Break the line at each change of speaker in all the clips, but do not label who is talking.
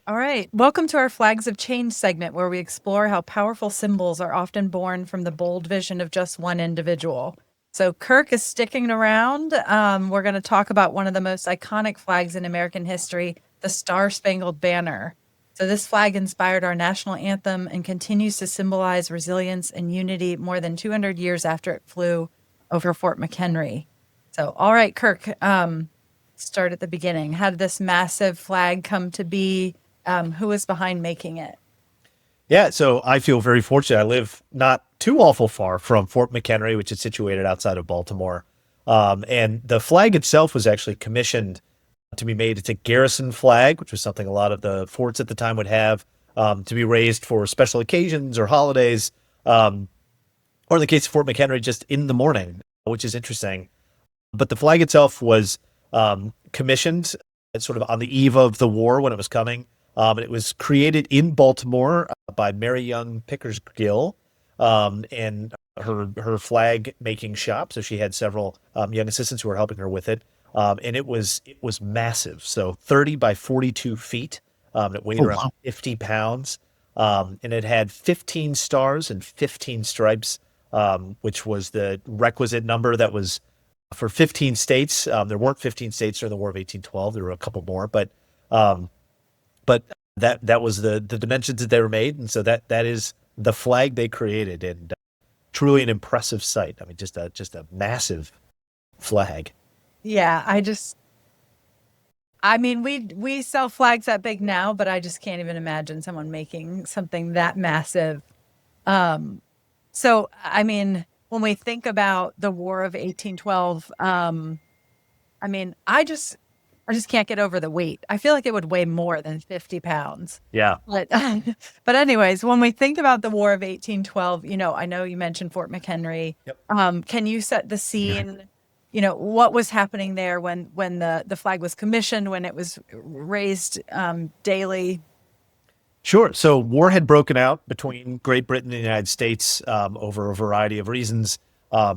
All right. Welcome to our Flags of Change segment, where we explore how powerful symbols are often born from the bold vision of just one individual. So, Kirk is sticking around. We're going to talk about one of the most iconic flags in American history, the Star-Spangled Banner. So, this flag inspired our national anthem and continues to symbolize resilience and unity more than 200 years after it flew over Fort McHenry. So, all right, Kirk, start at the beginning. How did this massive flag come to be? Who was behind making it?
Yeah, so I feel very fortunate. I live not too awful far from Fort McHenry, which is situated outside of Baltimore. And the flag itself was actually commissioned to be made. It's a garrison flag, which was something a lot of the forts at the time would have, to be raised for special occasions or holidays, or in the case of Fort McHenry, just in the morning, which is interesting. But the flag itself was commissioned sort of on the eve of the war when it was coming. And it was created in Baltimore by Mary Young Pickers Gill, and her flag making shop. So she had several young assistants who were helping her with it. And it was massive. So 30 by 42 feet. It weighed
Oh,
around
wow.
50 pounds. And it had 15 stars and 15 stripes, which was the requisite number that was for 15 states. There weren't 15 states during the War of 1812. There were a couple more, but that was the dimensions that they were made, and so that is the flag they created, and truly an impressive sight. I mean, just a massive flag.
Yeah, I mean, we sell flags that big now, but I just can't even imagine someone making something that massive. So, I mean, when we think about the War of 1812, I mean, I just can't get over the weight. I feel like it would weigh more than 50 pounds.
Yeah,
But but anyways, when we think about the War of 1812, I know you mentioned Fort McHenry.
Yep.
Can you set the scene? What was happening there when the flag was commissioned, when it was raised daily?
Sure. So war had broken out between Great Britain and the United States over a variety of reasons,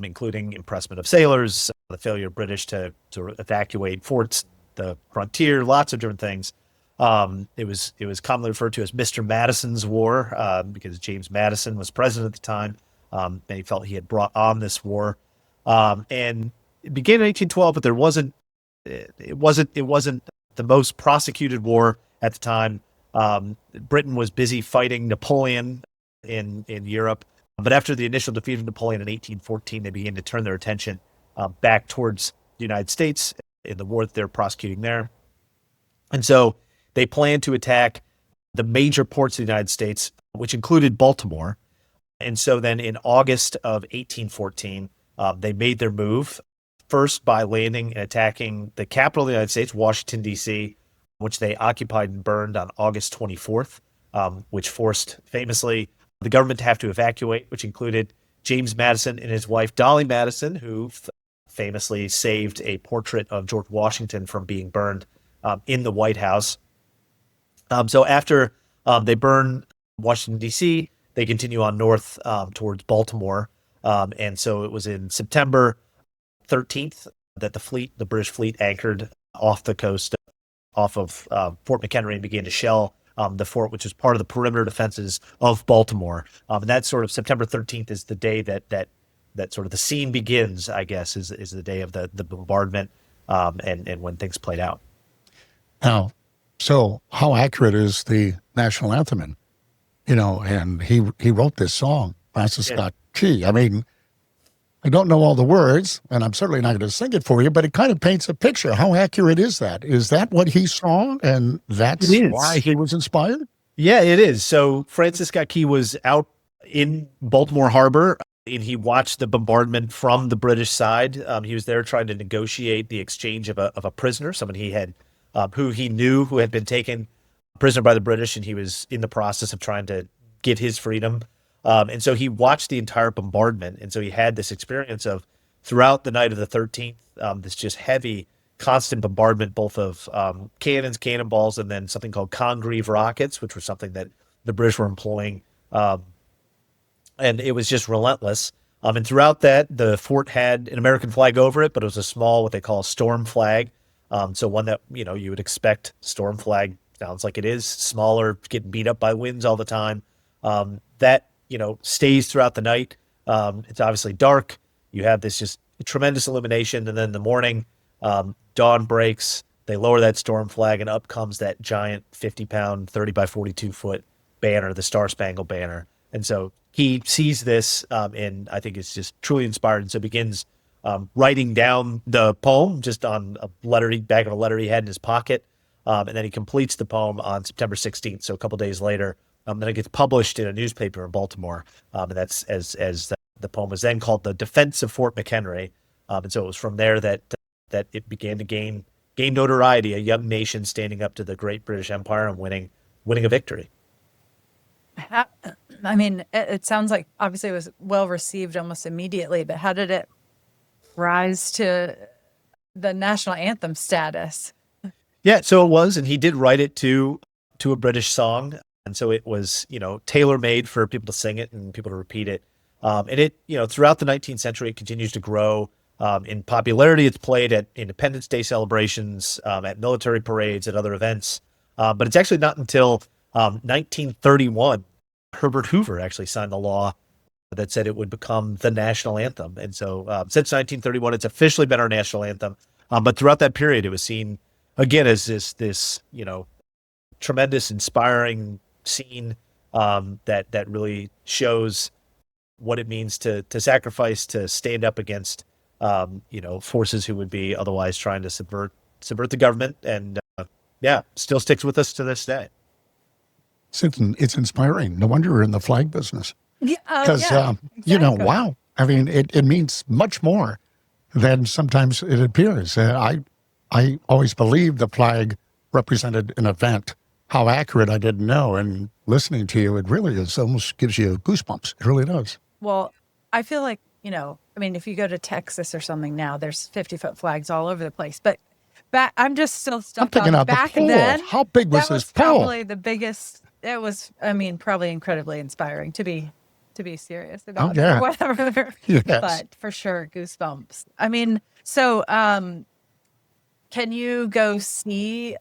including impressment of sailors, the failure of British to evacuate forts, the frontier, lots of different things. It was commonly referred to as Mr. Madison's War because James Madison was president at the time, and he felt he had brought on this war. And it began in 1812, but it wasn't the most prosecuted war at the time. Britain was busy fighting Napoleon in Europe, but after the initial defeat of Napoleon in 1814, they began to turn their attention back towards the United States in the war that they're prosecuting there. And so they planned to attack the major ports of the United States, which included Baltimore. And so then in August of 1814, they made their move first by landing and attacking the capital of the United States, Washington, D.C., which they occupied and burned on August 24th, which forced famously the government to have to evacuate, which included James Madison and his wife, Dolly Madison, who famously saved a portrait of George Washington from being burned in the White House. So after they burn Washington, D.C., they continue on north towards Baltimore. And so it was in September 13th that the British fleet anchored off the coast, off of Fort McHenry, and began to shell the fort, which is part of the perimeter defenses of Baltimore. And that sort of September 13th is the day that sort of the scene begins, I guess, is the day of the bombardment and when things played out.
Now, so how accurate is the national anthem? And he wrote this song, Francis
Yeah.
Scott Key. I mean, I don't know all the words, and I'm certainly not going to sing it for you, but it kind of paints a picture. How accurate is that? Is that what he saw, and that's
It is.
why he was inspired?
Yeah, it is. So Francis Scott Key was out in Baltimore Harbor, and he watched the bombardment from the British side. He was there trying to negotiate the exchange of a prisoner, someone he had, who he knew who had been taken prisoner by the British, and he was in the process of trying to get his freedom. And so he watched the entire bombardment, and so he had this experience of throughout the night of the 13th, this just heavy, constant bombardment, both of cannons, cannonballs, and then something called Congreve rockets, which was something that the British were employing. And it was just relentless. And throughout that, the fort had an American flag over it, but it was a small, what they call a storm flag. So one that, you would expect storm flag sounds like it is, smaller, getting beat up by winds all the time. That, stays throughout the night. It's obviously dark. You have this just tremendous illumination. And then in the morning, dawn breaks. They lower that storm flag, and up comes that giant 50-pound, 30 by 42-foot banner, the Star-Spangled Banner. And so he sees this, and I think it's just truly inspired. And so begins writing down the poem just on back of a letter he had in his pocket. And then he completes the poem on September 16th. So a couple days later, then it gets published in a newspaper in Baltimore. And that's as the poem was then called The Defense of Fort McHenry. And so it was from there that it began to gain notoriety, a young nation standing up to the great British Empire and winning a victory.
I mean, it sounds like obviously it was well received almost immediately, but how did it rise to the national anthem status?
Yeah, so it was, and he did write it to a British song, and so it was, tailor-made for people to sing it and people to repeat it. And it, throughout the 19th century, it continues to grow in popularity. It's played at Independence Day celebrations, at military parades, at other events. But it's actually not until 1931, Herbert Hoover actually signed the law that said it would become the national anthem. And so since 1931, it's officially been our national anthem. But throughout that period, it was seen, again, as this tremendous, inspiring scene that really shows what it means to sacrifice, to stand up against, forces who would be otherwise trying to subvert the government. And still sticks with us to this day.
It's inspiring. No wonder you're in the flag business. Because,
exactly.
Wow. I mean, it means much more than sometimes it appears. I always believed the flag represented an event. How accurate, I didn't know. And listening to you, it really is almost gives you goosebumps. It really does.
Well, I feel like, if you go to Texas or something now, there's 50-foot flags all over the place. But I'm just still stuck on back then.
How big was this pole?
Probably the biggest. It was, probably incredibly inspiring to be serious about it or whatever.
Yes.
But for sure, goosebumps. So can you go see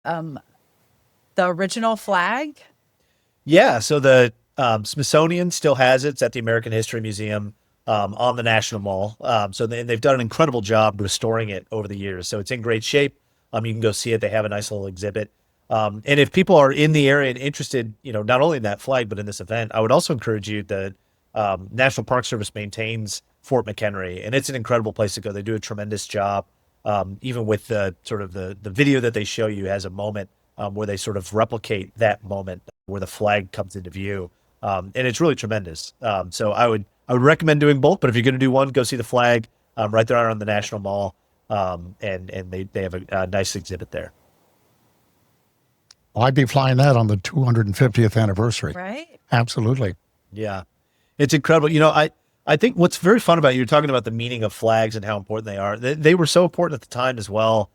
the original flag?
Yeah, so the Smithsonian still has it. It's at the American History Museum on the National Mall. So they've done an incredible job restoring it over the years. So it's in great shape. You can go see it. They have a nice little exhibit. And if people are in the area and interested, not only in that flag, but in this event, I would also encourage you. The National Park Service maintains Fort McHenry, and it's an incredible place to go. They do a tremendous job. Even with the sort of the video that they show you has a moment where they sort of replicate that moment where the flag comes into view. And it's really tremendous. So I would recommend doing both, but if you're going to do one, go see the flag right there on the National Mall. And they have a nice exhibit there.
Well, I'd be flying that on the 250th anniversary.
Right?
Absolutely.
Yeah. It's incredible. I think what's very fun about you're talking about the meaning of flags and how important they are. They were so important at the time as well,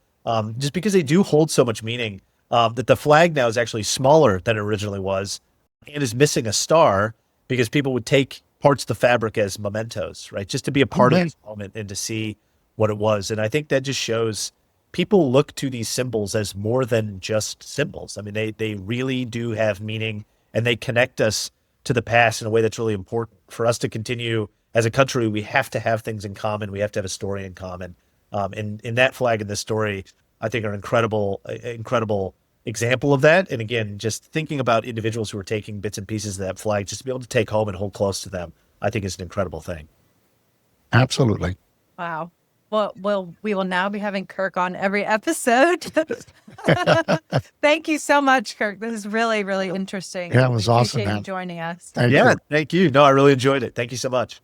just because they do hold so much meaning, that the flag now is actually smaller than it originally was and is missing a star because people would take parts of the fabric as mementos, right? Just to be a part of this moment and to see what it was. And I think that just shows people look to these symbols as more than just symbols. I mean, they really do have meaning, and they connect us to the past in a way that's really important. For us to continue as a country, we have to have things in common. We have to have a story in common. And that flag and this story, I think, are an incredible example of that. And again, just thinking about individuals who are taking bits and pieces of that flag, just to be able to take home and hold close to them, I think is an incredible thing.
Absolutely.
Wow. Well, we will now be having Kirk on every episode. Thank you so much, Kirk. This is really, really interesting.
Yeah, it was awesome,
Appreciate
man.
you joining us.
Thank you.
Thank you. No, I really enjoyed it. Thank you so much.